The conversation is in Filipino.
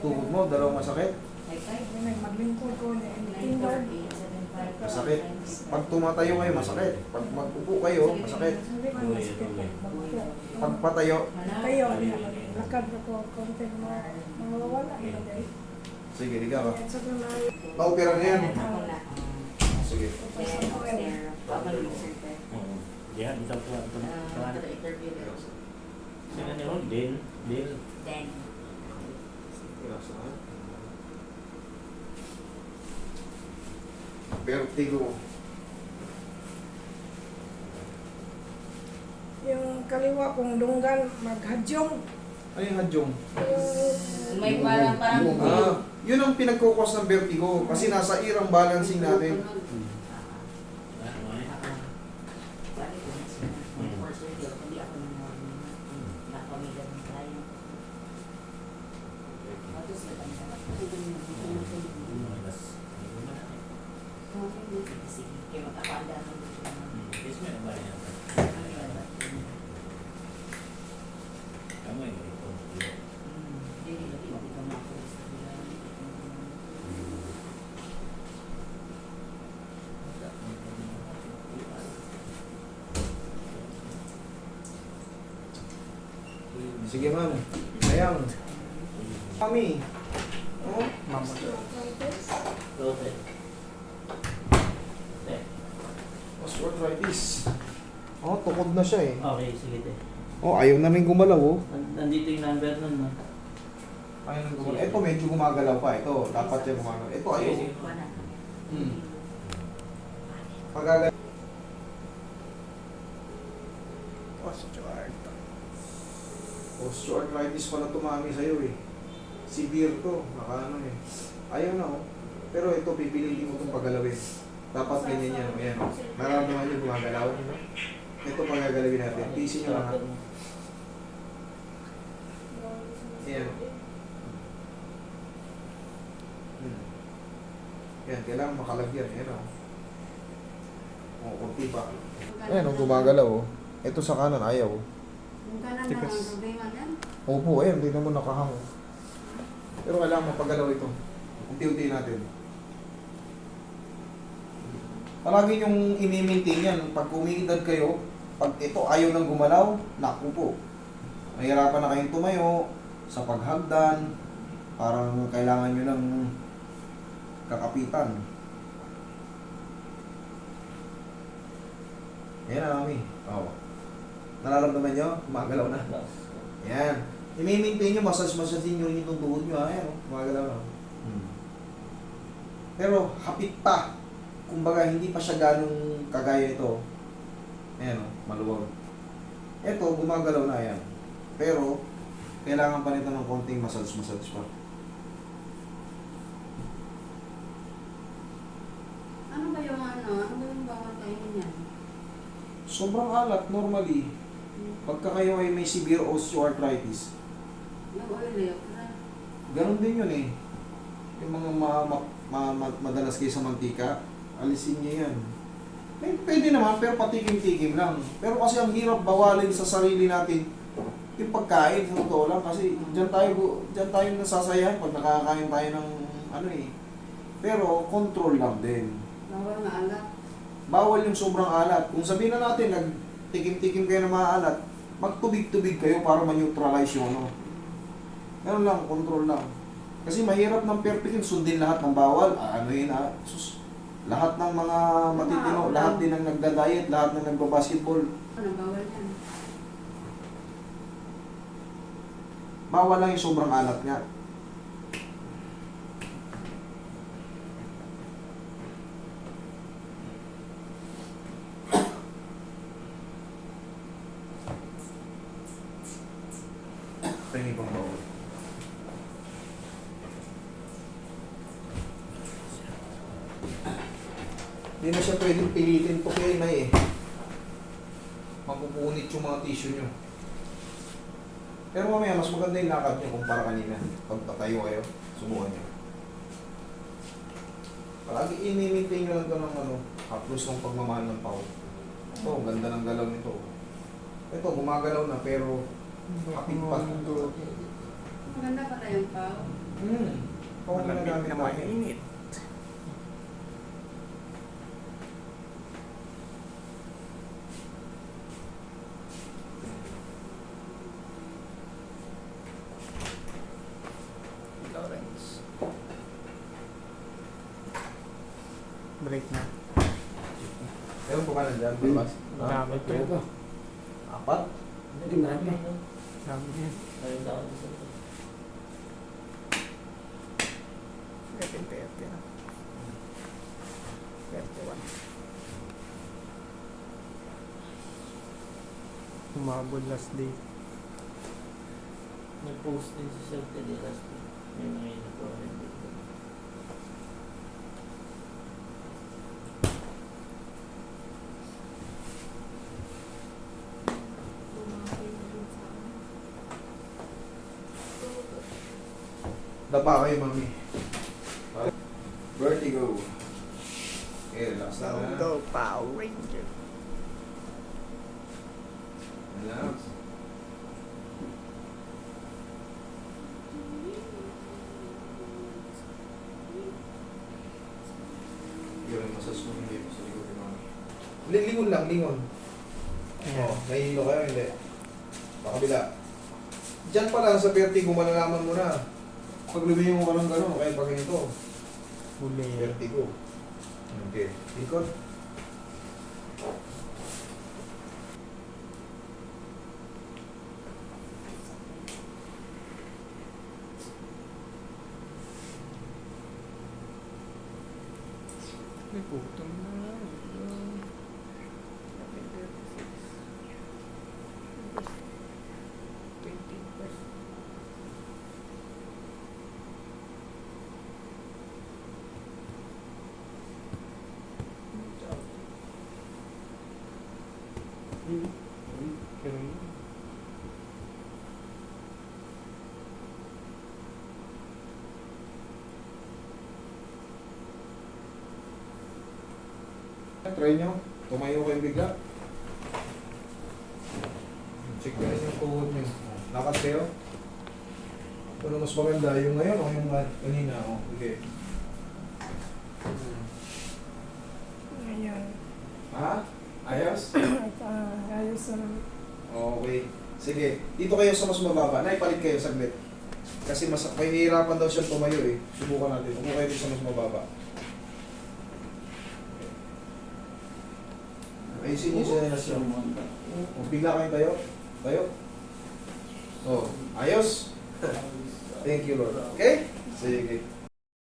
Tuhod mo, dalawang masakit. Maglingkod ko na tingog. Masakit. Pag tumatayo kayo, masakit. Pag mag-upo kayo, masakit. Hindi man masakit na magupo. Pag patayo, Tayo, lakad ako, konti mawawala na dahil. sige, liga ka. At saka na, Na-opera na yan. Sige. Diyan, ito po. Sino ni Ron? Dale. Vertigo. yung kaliwa kong dunggan, maghadyong. Ano yung hadyong? May parang Yun ang pinagkukos ng vertigo kasi nasa irang balancing natin. Sige ma'am. Sayang. Mami. Oh, mama. Osteoarthritis. Oh, tukod na siya eh. Okay, sige te. Oh, ayaw na rin gumalaw oh. Nandito yung number nun, no? Ayaw na gumalaw. Ito medyo gumagalaw pa. Ito, dapat siya gumagalaw. Ito ayaw. Pagagalaw. Osteoarthritis pala tumami sa'yo eh. Severe to. Nakaano eh. Ayaw na oh. Pero ito, pipiliin mo itong paggalawin. Dapat ganyan yan. Ayan oh. Nararamdaman nyo gumagalaw. Ito pagagalawin natin. Tiisin nyo lang ha. Ayan oh. Yan, kailangan makalagyan. Ayan oh. Oh, kunti pa. Ayan oh, gumagalaw oh. Ito sa kanan, ayaw oh. Yung kanan na ang problema yan. Opo, eh, hindi naman nakahang. Pero kailangan mapagalaw ito. Unti-unti natin. Palagi yung i-maintain yan. Pag umiidad kayo, pag ito ayaw nang gumalaw, naku po. Mahirapan na kayong tumayo sa paghagdan. Parang kailangan nyo ng kakapitan. Ayan na, mami. Oo. Nararamdaman nyo? Gumagalaw na. Yan. I-maintain nyo, massage-massage nyo rin itong tuhod nyo. Ayan, gumagalaw na. Pero hapit pa. Kumbaga, hindi pa siya ganong kagaya ito. Ayan, maluwag. Ito, gumagalaw na yan. Pero, kailangan pa nito ng konting massage-massage pa. Ano ba yung bawal kainin yan? Sobrang alat, normally. Pagka kayo ay may severe osteoarthritis, Yung oil ganun din yun eh. Yung mga madalas kayo sa mantika, alisin niyo yan. Pwede naman, pero patikim-tikim lang. Pero kasi ang hirap bawalin sa sarili natin yung pagkain, sa totoo lang. Kasi dyan tayo nasasayahan pag nakakain tayo ng ano eh. Pero control lang din. bawal na alat. Bawal yung sobrang alat. Kung sabihin na natin, nagtikim-tikim kayo ng maalat, magtubig-tubig kayo para ma-neutralize yung ano. Ganun lang, control lang. Kasi mahirap ng perfectin, sundin lahat ng bawal. Ano yun ha? Lahat ng mga matitino, lahat din ng nagda-diet, lahat ng nagba-basketball. Ano bawal yan? Bawal lang yung sobrang alat nga. Tingin pang bawal. Hindi na siya pwedeng pilitin po kayo na eh. Mapupunit yung mga tissue nyo. Pero mamaya, mas maganda yung lakad nyo kumpara kanina. Pag tatayo kayo, subukan nyo. Palagi i-maintain nyo lang ito ng haplos ng pagmamahal ng pao. Ito, ang ganda ng galaw nito. Ito, gumagalaw na pero hapit pa. Maganda pala yung pao. Ito ang ginagamit na namin. mainit. Lawrence. Break na. Meron po ka na dyan, palabas? Dami to. Ito. Apat? Hindi, marami. Dami yan. Ayun ako sa ito. 11:30 na. 31. Umabot last day. Nag-post din si Sir Teddy last week. May mga ino-comment dito. Dapa kayo, mami. Vertigo. Okay, relax lang ha. Go Power Ranger. Relax. Yun, masas mo hindi mo sa likod ni mami. Lingon lang, lingon. Oh, nahihilo kayo, hindi. Pakabila. Diyan pa lang sa vertigo, malalaman mo na. Pag lumiyo mo ka ng gano'n, kaya pag ganito, Huli. vertigo. Okay, likod. May gutom na. 20. Ganun. Try nyo, tumayo kayo bigla. Check nyo rin yung tuhod nyo. Lakad kayo. Ano mas maganda, yung ngayon o yung kanina? O, okay. Ngayon. Ha? Ayos? Ayos na. Okay. Sige, dito kayo sa mas mababa. Naipalit kayo saglit. Kasi mas mahihirapan daw siya tumayo eh. Subukan natin. Upo kayo dito sa mas mababa. Ayusin niyo siya na siya. O, bigla kayo tayo. Tayo. Oh, ayos. Thank you, Lord. Okay? Sige.